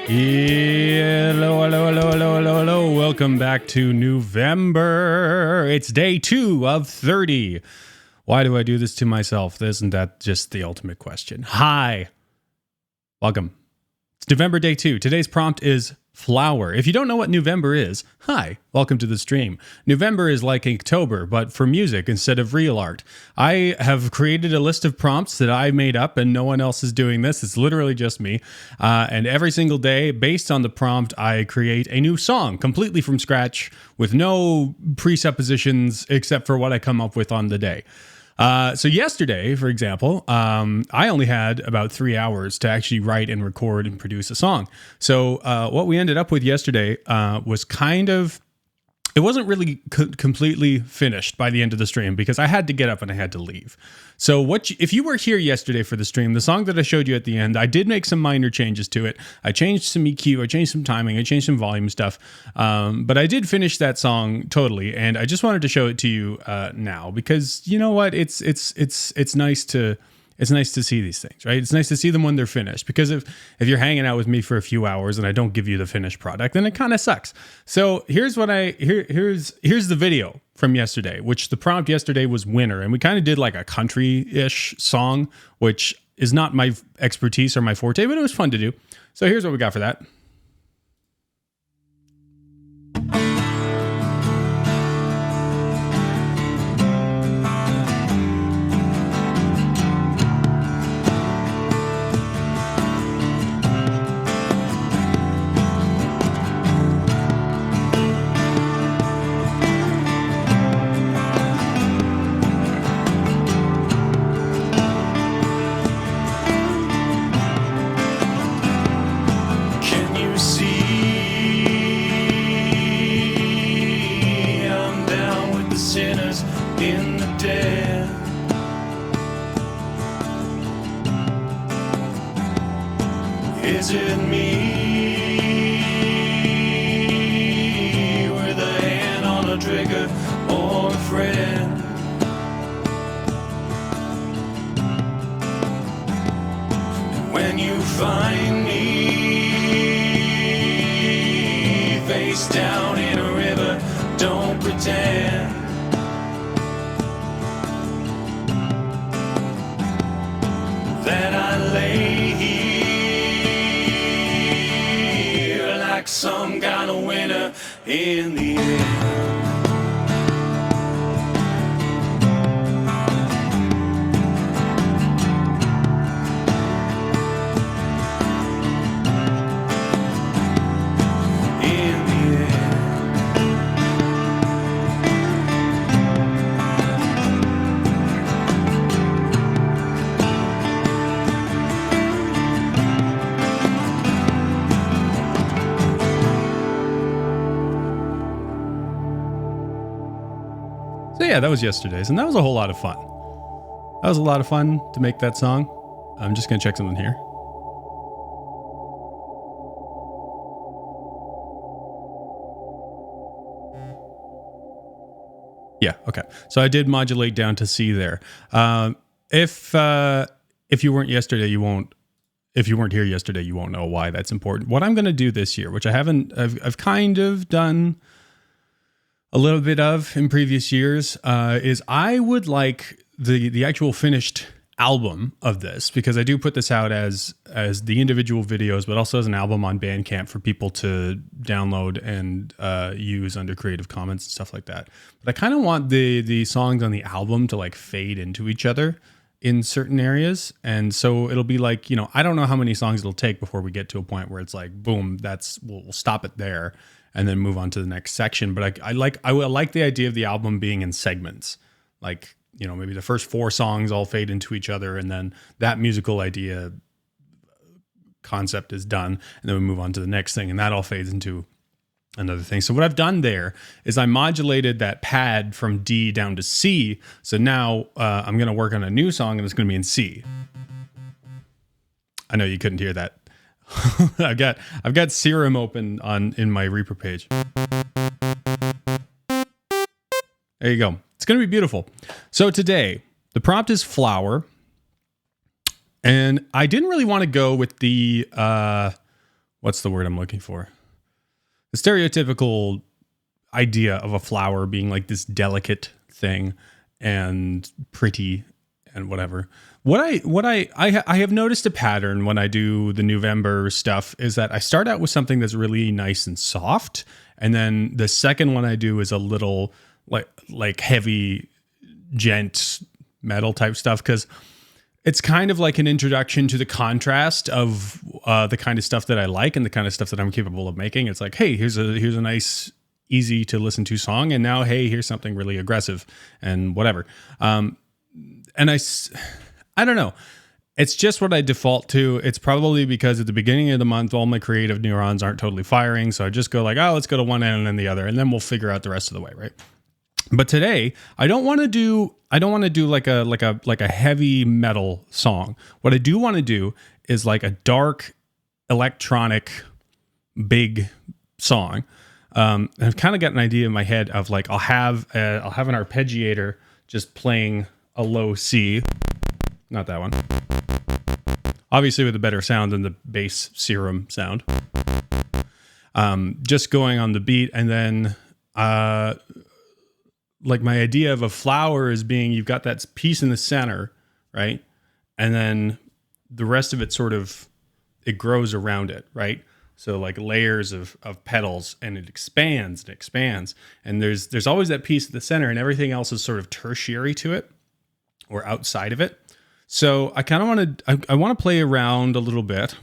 Hello. Welcome back to Newvember. It's day 2 of 30. Why do I do this to myself? Isn't that just the ultimate question? Hi. Welcome. It's Newvember day 2. Today's prompt is flower. If you don't know what Newvember is, hi, welcome to the stream. Newvember is like October, but for music instead of real art. I have created a list of prompts that I made up and no one else is doing this. It's literally just me. And every single day, based on the prompt, I create a new song completely from scratch with no presuppositions except for what I come up with on the day. So yesterday, for example, I only had about 3 hours to actually write and record and produce a song. So what we ended up with yesterday was it wasn't really completely finished by the end of the stream because I had to get up and I had to leave. So if you were here yesterday for the stream, the song that I showed you at the end, I did make some minor changes to it. I changed some EQ, I changed some timing, I changed some volume stuff. But I did finish that song totally, and I just wanted to show it to you now because you know what? It's nice to see these things, right? It's nice to see them when they're finished, because if you're hanging out with me for a few hours and I don't give you the finished product, then it kind of sucks. So here's the video from yesterday, which the prompt yesterday was Winter, and we kind of did like a country-ish song, which is not my expertise or my forte, but it was fun to do. So here's what we got for that. Is it me with a hand on a trigger or a friend? When you find me face down in a river, don't pretend that I lay here like some kind of winner in the end. So yeah, that was yesterday's, and that was a whole lot of fun. That was a lot of fun to make that song. I'm just going to check something here. Yeah, okay. So I did modulate down to C there. If you weren't yesterday, you won't. If you weren't here yesterday, you won't know why that's important. What I'm going to do this year, which I've kind of done a little bit of in previous years, is I would like the actual finished album of this, because I do put this out as the individual videos, but also as an album on Bandcamp for people to download and use under Creative Commons and stuff like that. But I kind of want the songs on the album to like fade into each other in certain areas. And so it'll be like, you know, I don't know how many songs it'll take before we get to a point where it's like, boom, we'll stop it there and then move on to the next section. But I like the idea of the album being in segments. Like, you know, maybe the first 4 songs all fade into each other, and then that musical idea concept is done, and then we move on to the next thing, and that all fades into another thing. So what I've done there is I modulated that pad from D down to C. So now I'm going to work on a new song, and it's going to be in C. I know you couldn't hear that. I've got Serum open in my Reaper page. There you go. It's going to be beautiful. So today, the prompt is flower. And I didn't really want to go with the, what's the word I'm looking for? The stereotypical idea of a flower being like this delicate thing and pretty and whatever. I have noticed a pattern when I do the Newvember stuff is that I start out with something that's really nice and soft, and then the second one I do is a little like heavy gent metal type stuff, because it's kind of like an introduction to the contrast of the kind of stuff that I like and the kind of stuff that I'm capable of making. It's like, hey, here's a nice, easy to listen to song, and now, hey, here's something really aggressive and whatever. And I don't know. It's just what I default to. It's probably because at the beginning of the month, all my creative neurons aren't totally firing, so I just go like, oh, let's go to one end and then the other, and then we'll figure out the rest of the way, right? But today, I don't want to do like a heavy metal song. What I do want to do is like a dark electronic big song. I've kind of got an idea in my head of like I'll have an arpeggiator just playing a low C, not that one. Obviously with a better sound than the bass serum sound. Just going on the beat, and then like my idea of a flower is being, you've got that piece in the center, right? And then the rest of it it grows around it, right? So like layers of petals, and it expands and expands. And there's always that piece at the center, and everything else is sort of tertiary to it or outside of it. So I kind of I want to play around a little bit.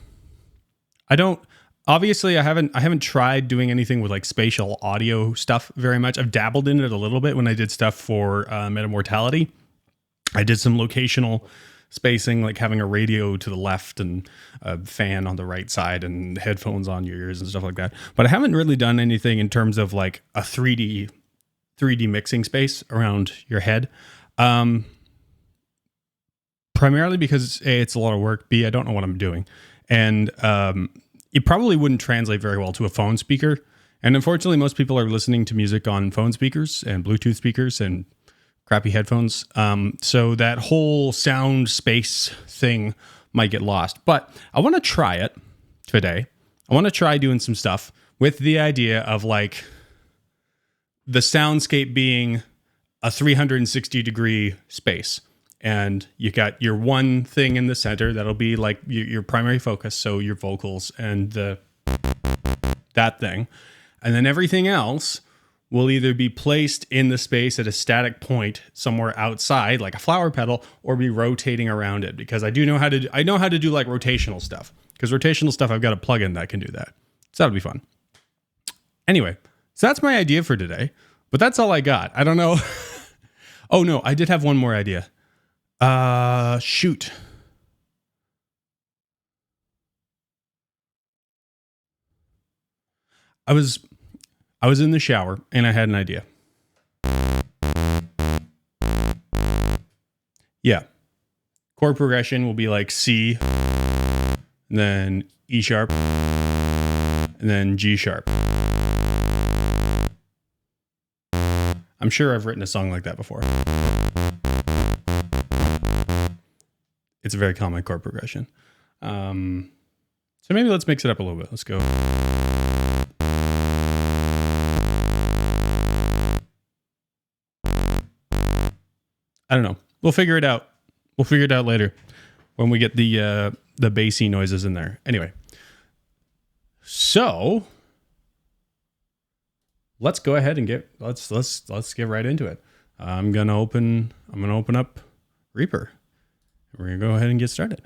Obviously, I haven't tried doing anything with like spatial audio stuff very much. I've dabbled in it a little bit when I did stuff for Metamortality. I did some locational spacing, like having a radio to the left and a fan on the right side and headphones on your ears and stuff like that. But I haven't really done anything in terms of like a 3D mixing space around your head. Primarily because A, it's a lot of work. B, I don't know what I'm doing. And it probably wouldn't translate very well to a phone speaker. And unfortunately, most people are listening to music on phone speakers and Bluetooth speakers and crappy headphones. So that whole sound space thing might get lost. But I want to try it today. I want to try doing some stuff with the idea of like the soundscape being a 360-degree space. And you got your one thing in the center that'll be like your primary focus, so your vocals and that thing. And then everything else will either be placed in the space at a static point somewhere outside, like a flower petal, or be rotating around it. Because I know how to do like rotational stuff. Because rotational stuff, I've got a plugin that can do that. So that'll be fun. Anyway, so that's my idea for today. But that's all I got. I don't know. Oh no, I did have one more idea. Shoot. I was in the shower and I had an idea. Yeah. Chord progression will be like C, and then E sharp, and then G sharp. I'm sure I've written a song like that before. It's a very common chord progression. So maybe let's mix it up a little bit. Let's go. I don't know. We'll figure it out. We'll figure it out later when we get the bassy noises in there. Anyway, so let's go ahead and let's get right into it. I'm gonna open up Reaper. We're going to go ahead and get started.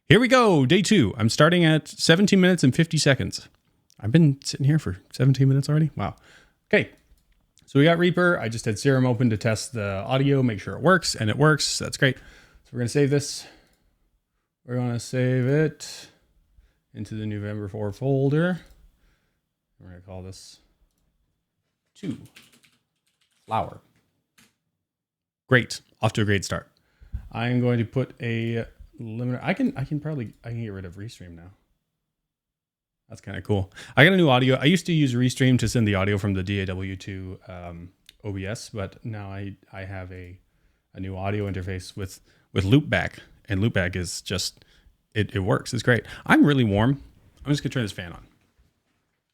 Here we go. Day 2. I'm starting at 17 minutes and 50 seconds. I've been sitting here for 17 minutes already. Wow. Okay. So we got Reaper. I just had Serum open to test the audio, make sure it works, and it works. That's great. So we're going to save this. We're going to save it into the Newvember 4 folder. We're going to call this 2 Flower. Great. Off to a great start. I'm going to put a limiter. I can get rid of Restream now. That's kind of cool. I got a new audio. I used to use Restream to send the audio from the DAW to OBS, but now I have a new audio interface with Loopback, and Loopback is just it works. It's great. I'm really warm. I'm just gonna turn this fan on.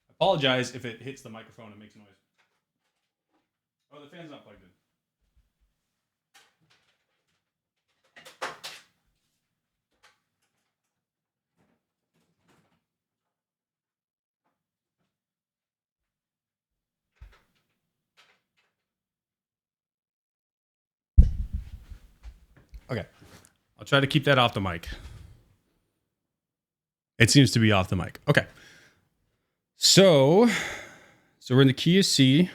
I apologize if it hits the microphone and makes noise. Oh, the fan's not plugged in. Okay. I'll try to keep that off the mic. It seems to be off the mic. Okay. So we're in the key of C.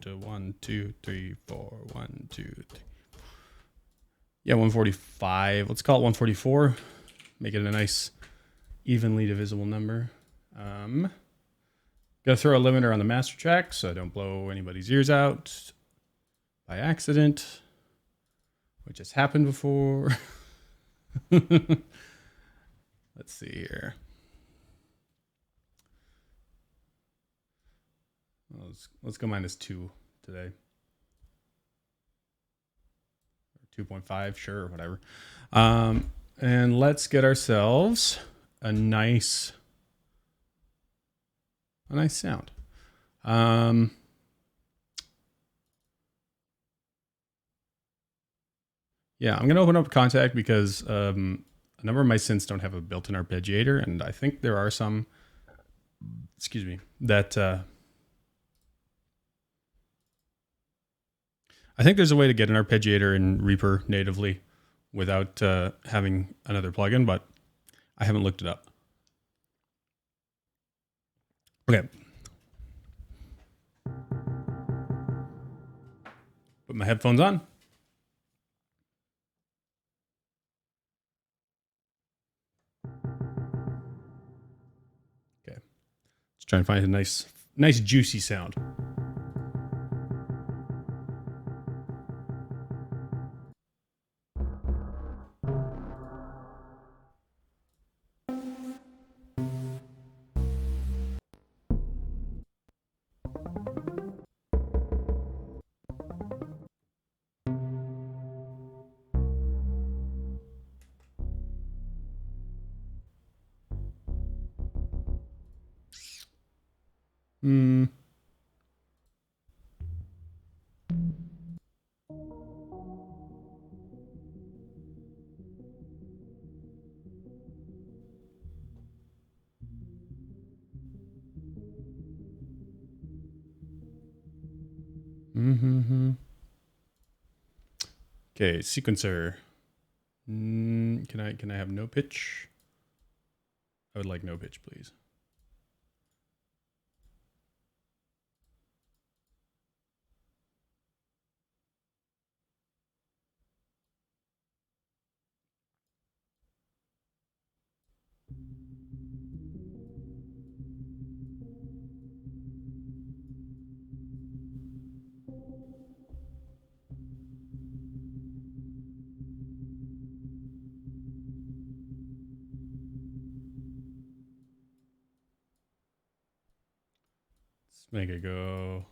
1, 2, 3, 4. 1, 2, 3. Yeah, 145. Let's call it 144. Make it a nice, evenly divisible number. Gotta throw a limiter on the master track so I don't blow anybody's ears out by accident, which has happened before. Let's see here. Let's go -2 today. 2.5, sure, whatever. And let's get ourselves a nice sound. Yeah, I'm gonna open up Contact because a number of my synths don't have a built-in arpeggiator, and I think there are some, excuse me, that I think there's a way to get an arpeggiator in Reaper natively without having another plugin, but I haven't looked it up. Okay. Put my headphones on. Okay. Let's try and find a nice juicy sound. Okay, sequencer. Can I have no pitch? I would like no pitch, please. Let's make it go.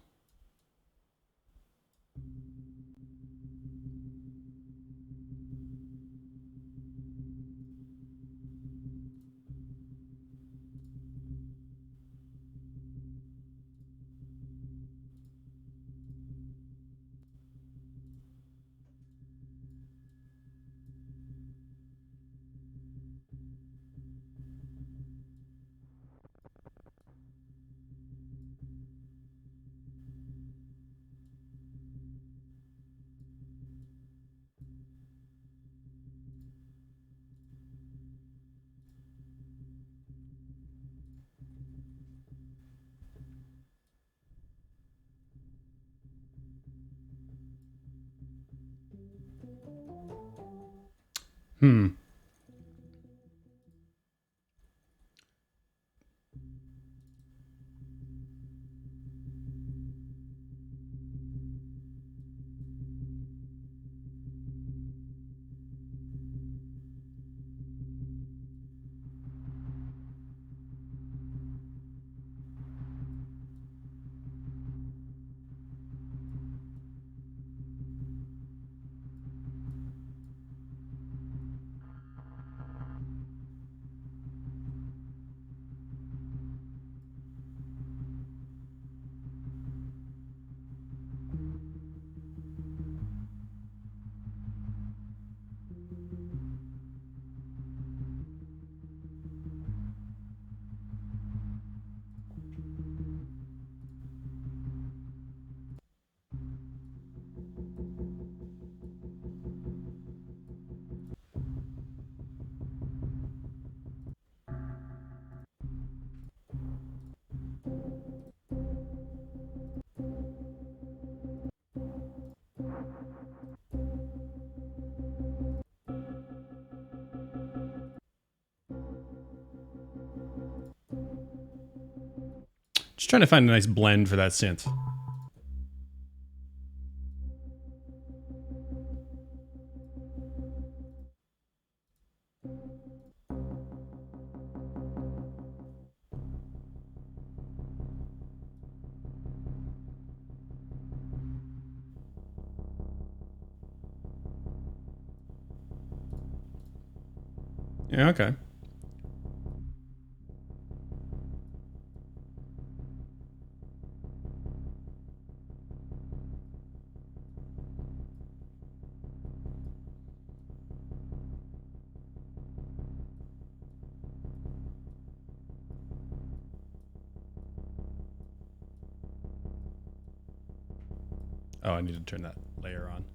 trying to find a nice blend for that synth. Yeah, okay. Oh, I need to turn that layer on.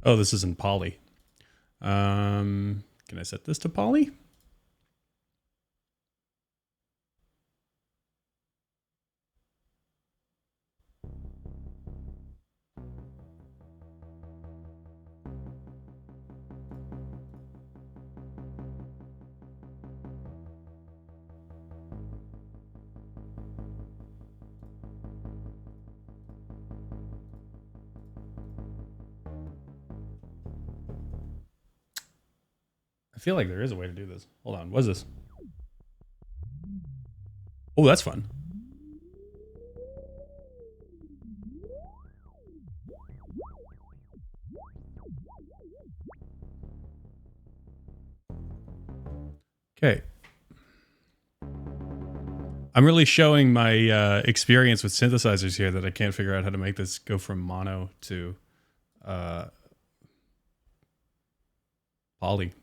Oh, this isn't poly. Can I set this to poly? I feel like there is a way to do this. Hold on. What's this? Oh, that's fun. Okay. I'm really showing my experience with synthesizers here that I can't figure out how to make this go from mono to poly.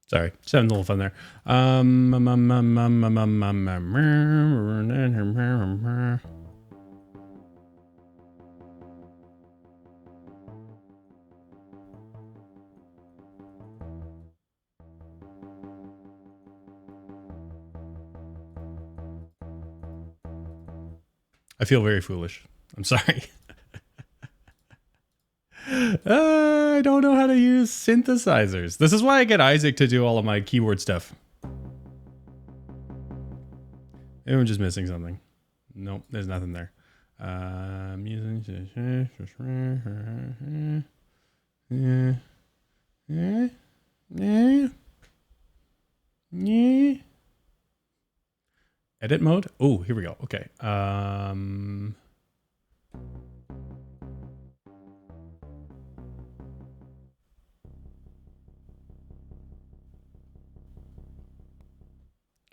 Sorry, just having a little fun there. I feel very foolish. I'm sorry. I don't know how to use synthesizers. This is why I get Isaac to do all of my keyboard stuff. Maybe I'm just missing something. Nope, there's nothing there. Edit mode? Oh, here we go. Okay.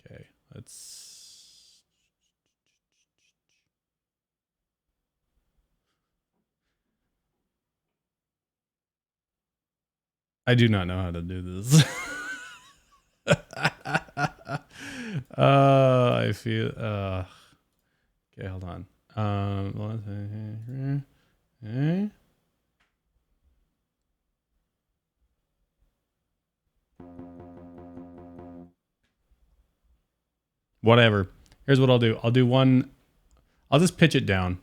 Okay, let's... I do not know how to do this. I feel... okay, hold on. Whatever. Here's what I'll do. I'll do one... I'll just pitch it down.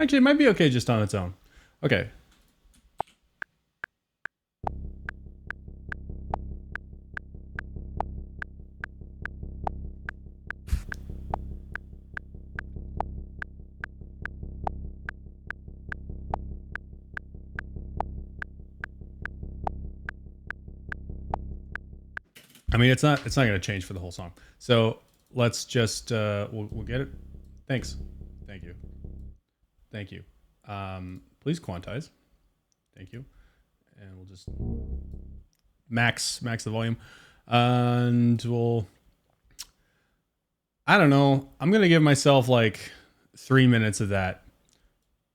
Actually, it might be okay just on its own. Okay. I mean, it's not going to change for the whole song. So let's just we'll get it. Thanks. Thank you. Thank you. Please quantize. Thank you. And we'll just max the volume, and we'll. I don't know. I'm gonna give myself like 3 minutes of that,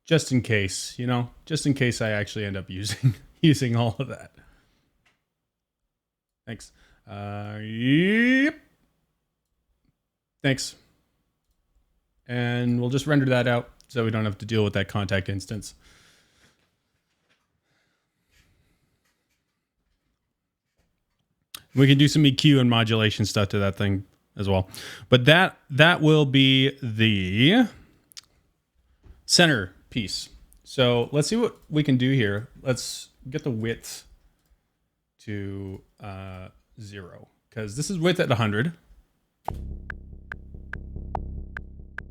just in case. You know, just in case I actually end up using all of that. Thanks. Yep. Thanks. And we'll just render that out so we don't have to deal with that contact instance. We can do some EQ and modulation stuff to that thing as well. But that will be the center piece. So let's see what we can do here. Let's get the width to 0, because this is width at 100,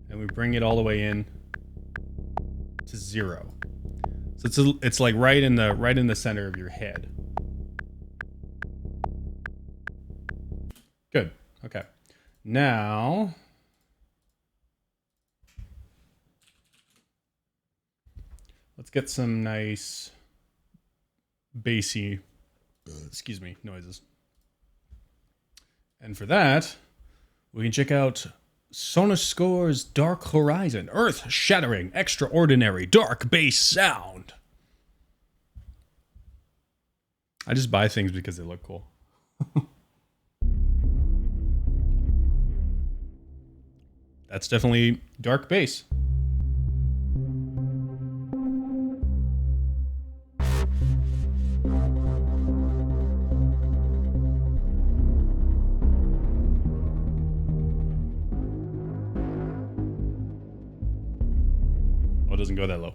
and we bring it all the way in to 0. So it's like right in the center of your head. Good. Okay. Now let's get some nice bassy noises. And for that, we can check out Sonoscore's Dark Horizon, earth-shattering, extraordinary, dark bass sound. I just buy things because they look cool. That's definitely dark bass. It doesn't go that low.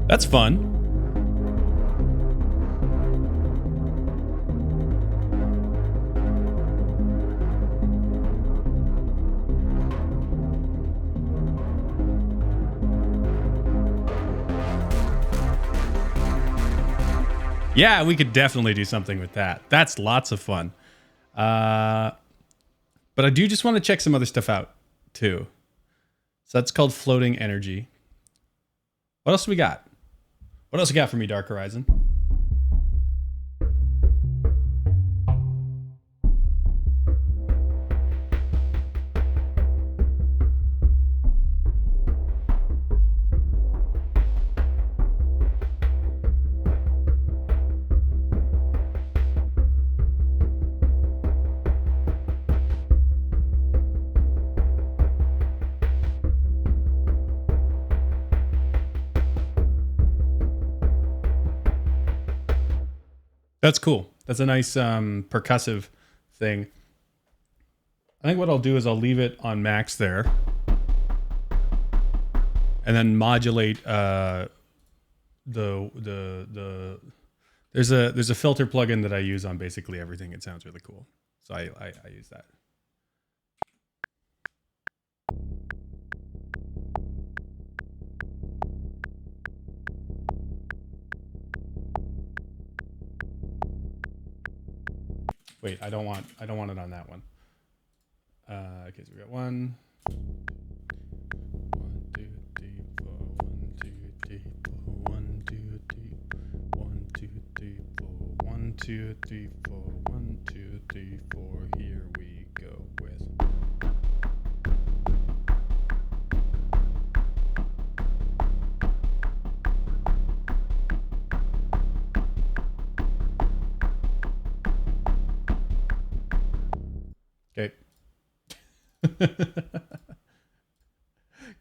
That's fun. Yeah, we could definitely do something with that. That's lots of fun. But I do just want to check some other stuff out too. So that's called floating energy. What else do we got? What else you got for me, Dark Horizon? That's cool. That's a nice percussive thing. I think what I'll do is I'll leave it on max there, and then modulate the there's a filter plugin that I use on basically everything. It sounds really cool, so I use that. Wait, I don't want it on that one. Okay, so we got 1, 2, 3, 4, 1, 2, 3, 4, 1, 2, 3, 1, 2, 3, 4, 1, 2, 3, 4, 1, 1, 2, 3, 4. Here we go with. Okay.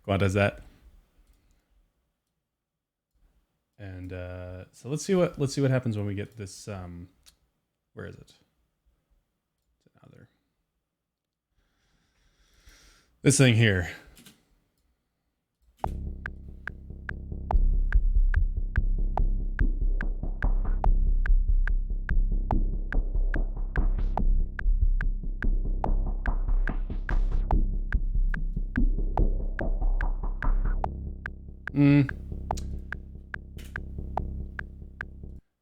What does that? And so let's see what happens when we get this. Where is it? It's another. This thing here.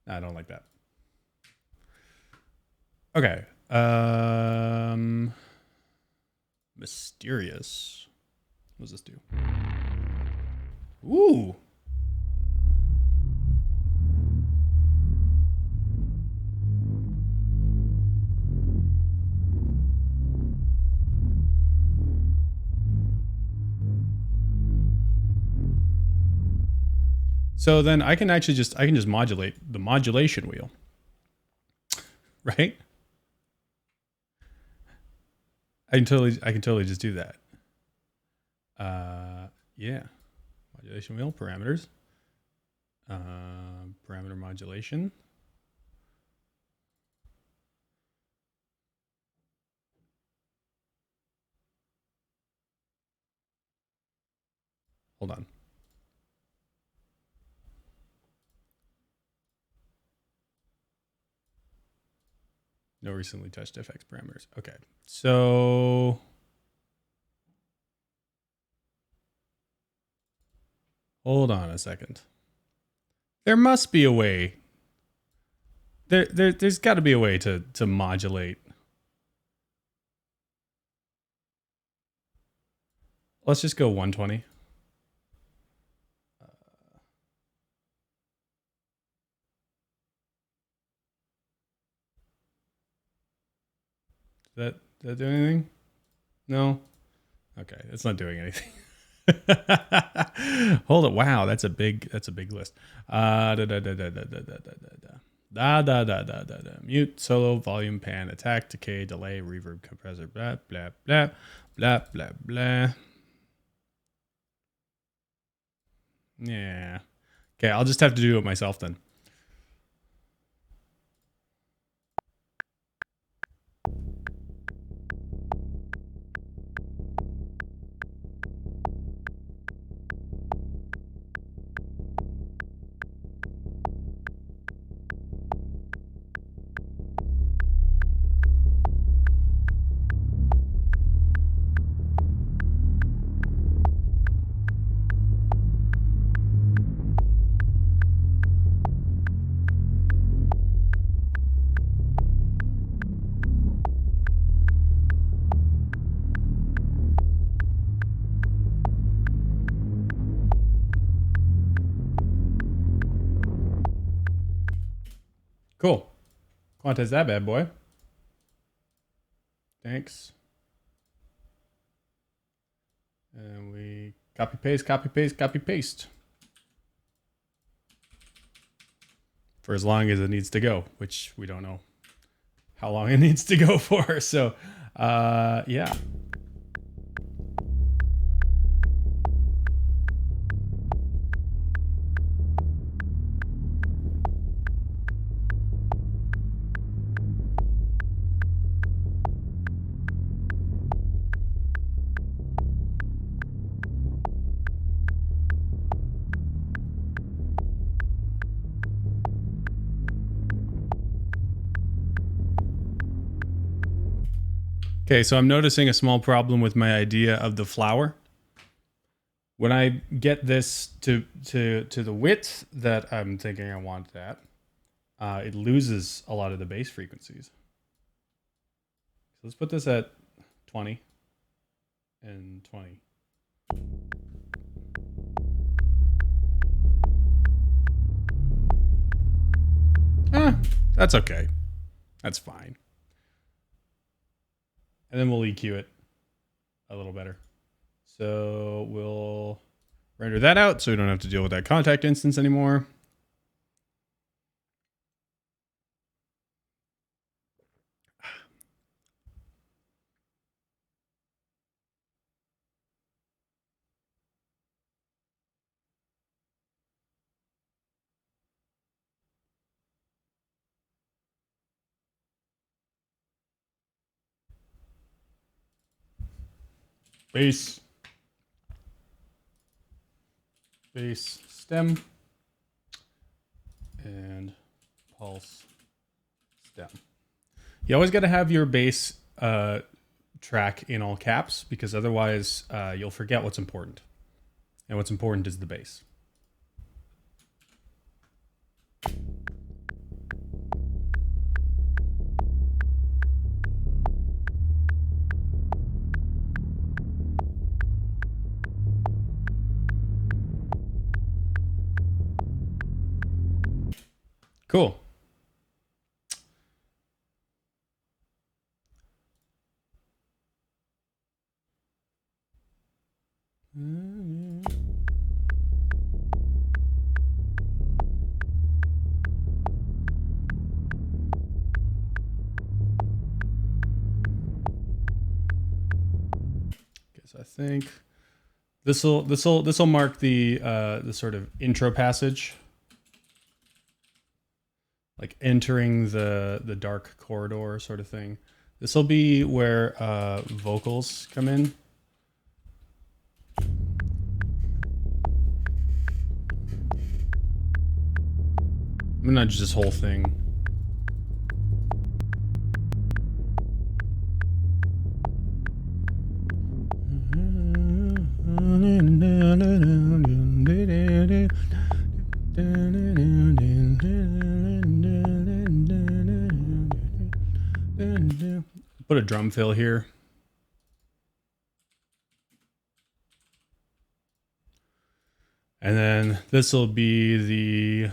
I don't like that. Okay. Mysterious. What does this do? Ooh. So then I can actually just modulate the modulation wheel. Right? I can totally just do that. Yeah. Modulation wheel, parameters. Parameter modulation. Hold on. No recently touched FX parameters. Okay. So hold on a second. There must be a way. There's got to be a way to modulate. Let's just go 120. Does that do anything? No. Okay, it's not doing anything. Hold it. Wow, that's a big list. Mute, solo, volume, pan, attack, decay, delay, reverb, compressor, blah blah blah blah blah blah. Yeah. Okay, I'll just have to do it myself then. Cool. Quantize that bad boy. Thanks. And we copy paste, copy paste, copy paste. For as long as it needs to go, which we don't know how long it needs to go for. So, yeah. Okay, so I'm noticing a small problem with my idea of the flower. When I get this to the width that I'm thinking I want that, it loses a lot of the bass frequencies. So let's put this at 20 and 20. That's okay. That's fine. And then we'll EQ it a little better. So we'll render that out so we don't have to deal with that contact instance anymore. Bass stem, and pulse stem. You always got to have your bass track in all caps, because otherwise you'll forget what's important. And what's important is the bass. Cool. Guess I think this'll mark the sort of intro passage, like entering the dark corridor sort of thing. This will be where vocals come in. I'm gonna nudge this whole thing. Put a drum fill here. And then this will be the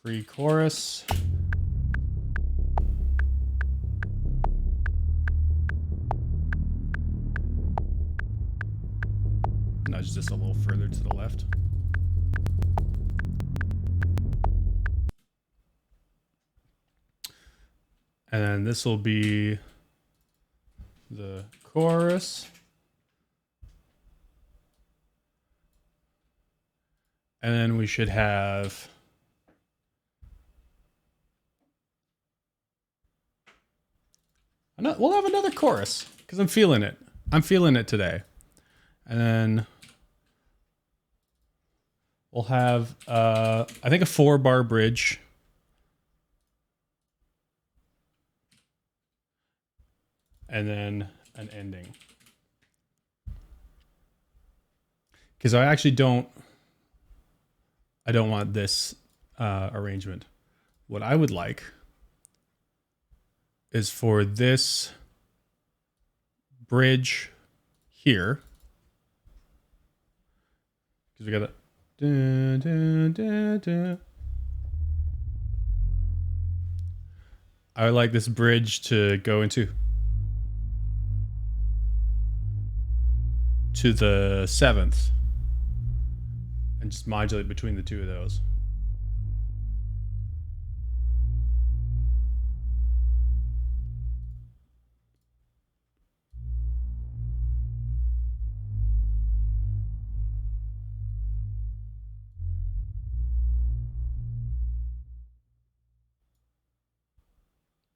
pre-chorus. Nudge this a little further to the left. And then this will be the chorus. And then we should have we'll have another chorus because I'm feeling it. I'm feeling it today. And then we'll have I think a 4-bar bridge. And then an ending. Because I actually don't want this arrangement. What I would like is for this bridge here, because we got a I would like this bridge to go into the 7th and just modulate between the two of those.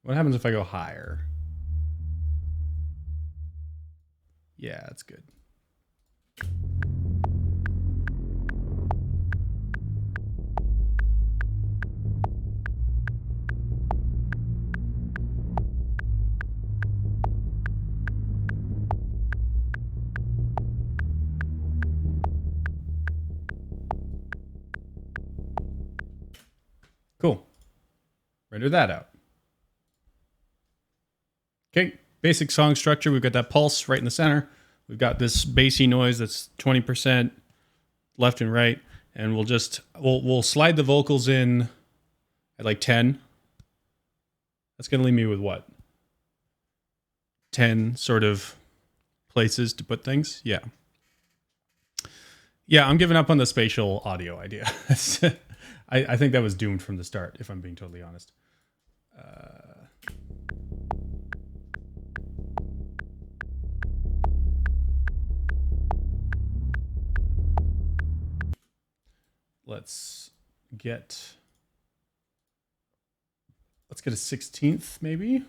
What happens if I go higher? Yeah, that's good. Cool. Render that out. Okay, basic song structure. We've got that pulse right in the center. We've got this bassy noise that's 20% left and right, and we'll slide the vocals in at like 10. That's gonna leave me with what? 10 sort of places to put things. Yeah. Yeah, I'm giving up on the spatial audio idea. I think that was doomed from the start, if I'm being totally honest. Let's get a 16th maybe.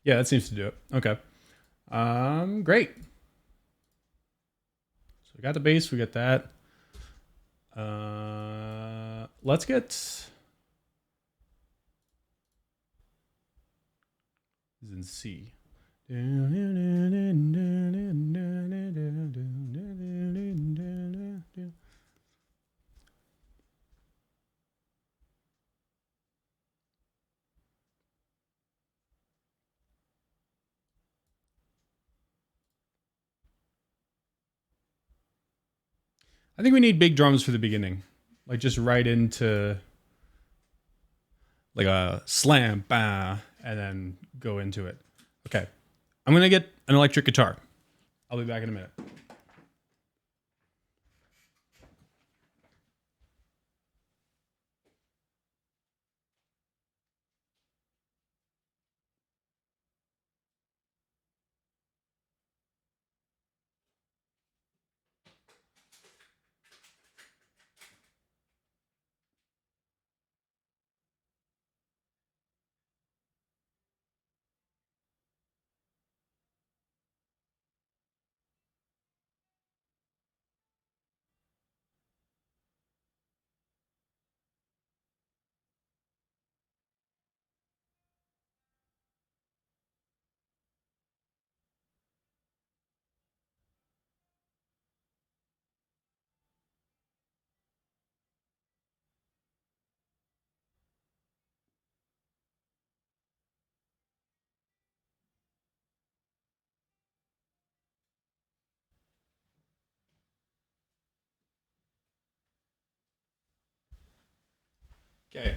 Yeah, that seems to do it. Okay. Great. So we got the base, we got that. Let's get this is in C. I think we need big drums for the beginning. Like just right into like a slam, bah, and then go into it. Okay. I'm going to get an electric guitar. I'll be back in a minute. Okay.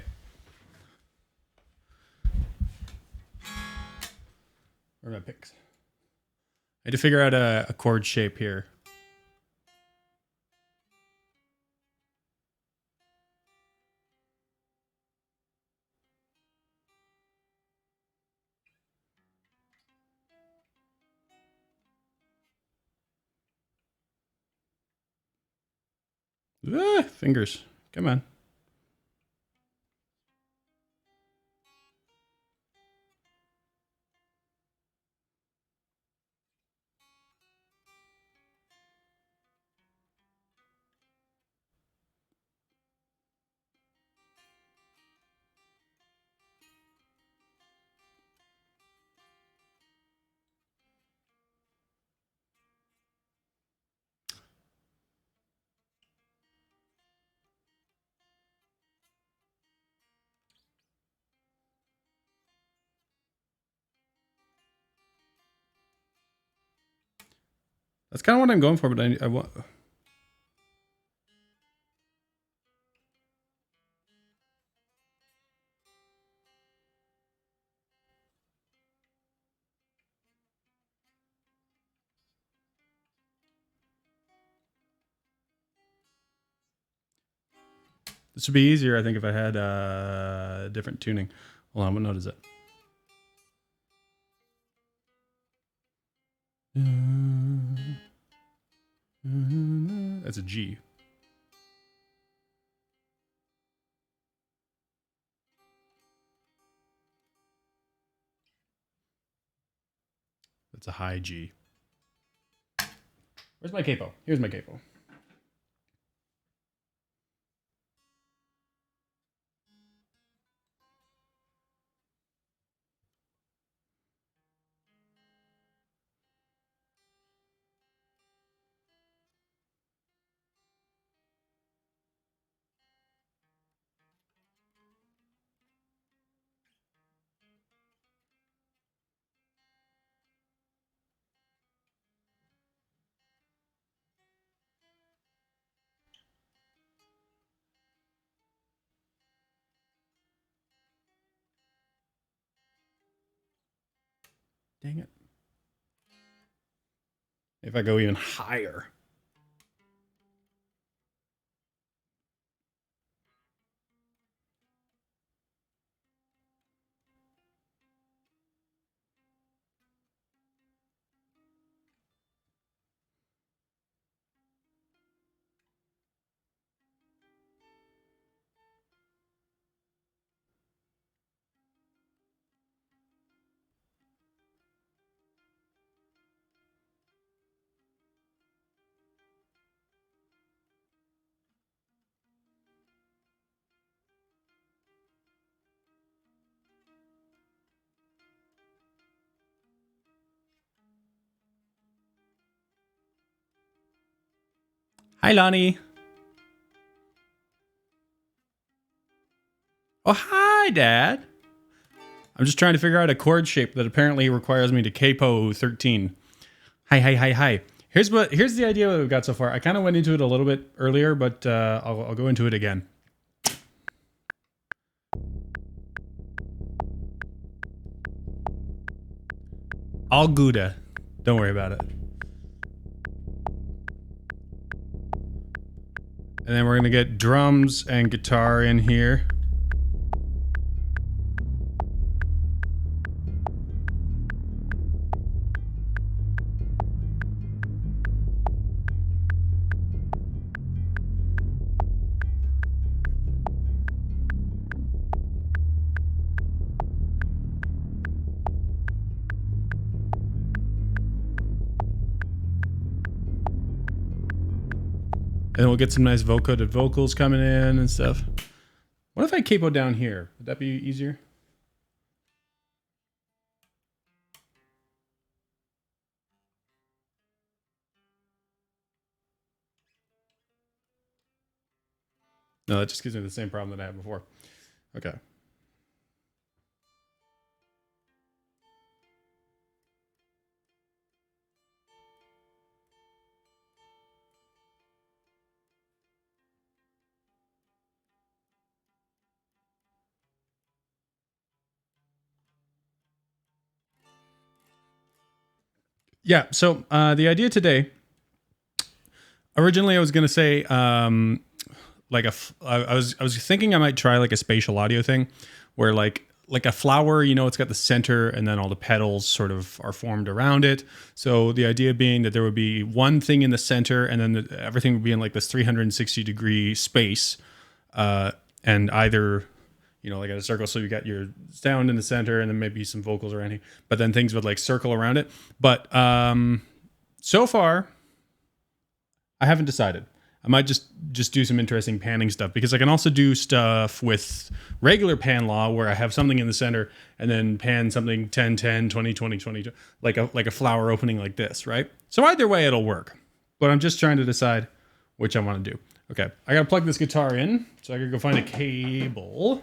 Where are my picks? I had to figure out a chord shape here. Fingers. Come on. That's kind of what I'm going for, but I want. This would be easier, I think, if I had different tuning. Hold on, what note is it? That's a G. That's a high G. Where's my capo? Here's my capo. Dang it. If I go even higher. Hi, Lonnie. Oh, hi, Dad. I'm just trying to figure out a chord shape that apparently requires me to capo 13. Hi. Here's the idea that we've got so far. I kind of went into it a little bit earlier, but I'll go into it again. All Gouda. Don't worry about it. And then we're going to get drums and guitar in here. And we'll get some nice vocoded vocals coming in and stuff. What if I capo down here? Would that be easier? No, that just gives me the same problem that I had before. Okay. Yeah, so the idea today, originally I was going to say, I was thinking I might try like a spatial audio thing where like a flower, you know, it's got the center and then all the petals sort of are formed around it. So the idea being that there would be one thing in the center and then everything would be in like this 360-degree space. And either, you know, like at a circle. So you got your sound in the center and then maybe some vocals or anything, but then things would like circle around it. But so far, I haven't decided. I might just do some interesting panning stuff because I can also do stuff with regular pan law where I have something in the center and then pan something 10, 10, 20, 20, 20, like a flower opening like this, right? So either way, it'll work. But I'm just trying to decide which I want to do. Okay, I got to plug this guitar in, so I can go find a cable.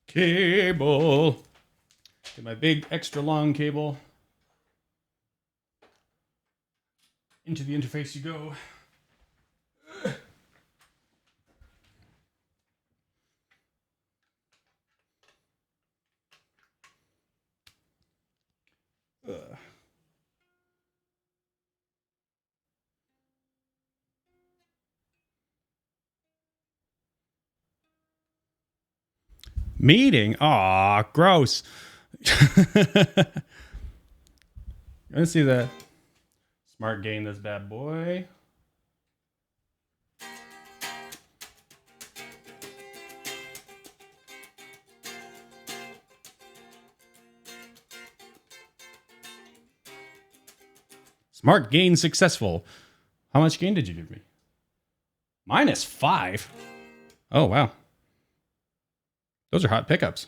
Cable. Get my big extra long cable. Into the interface you go. Meeting? Aw, gross. Let's see that. Smart gain this bad boy. Smart gain successful. How much gain did you give me? -5. Oh, wow. Those are hot pickups.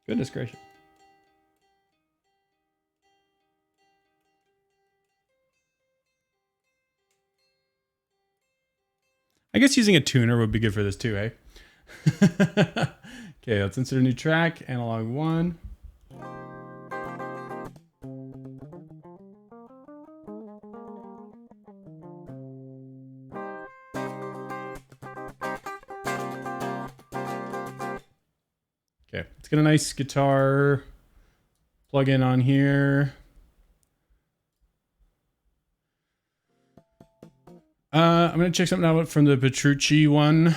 Goodness gracious. I guess using a tuner would be good for this too, eh? Okay, let's insert a new track, analog 1. Okay, let's get a nice guitar plug-in on here. I'm going to check something out from the Petrucci one,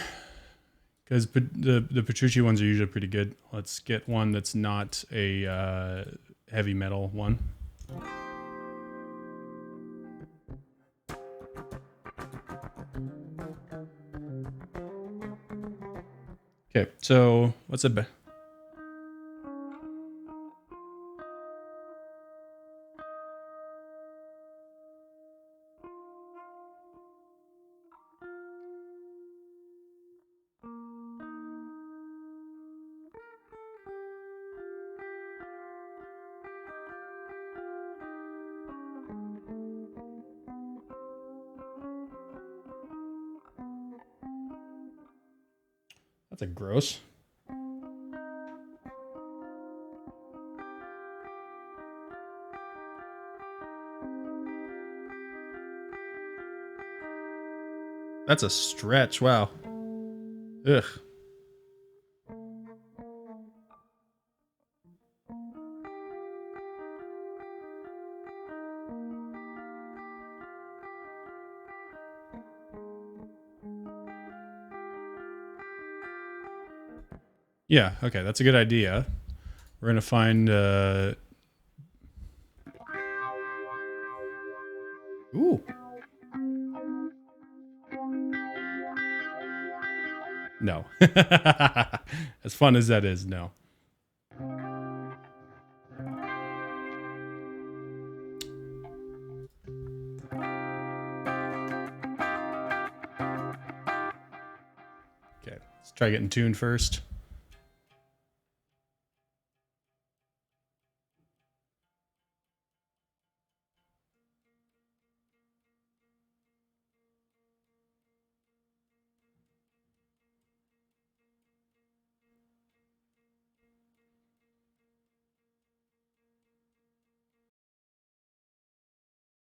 because the Petrucci ones are usually pretty good. Let's get one that's not a heavy metal one. Okay, so what's a... That's a gross. That's a stretch. Wow. Ugh. Yeah, okay, that's a good idea. We're gonna find ooh. No. As fun as that is, no. Okay, let's try getting tuned first.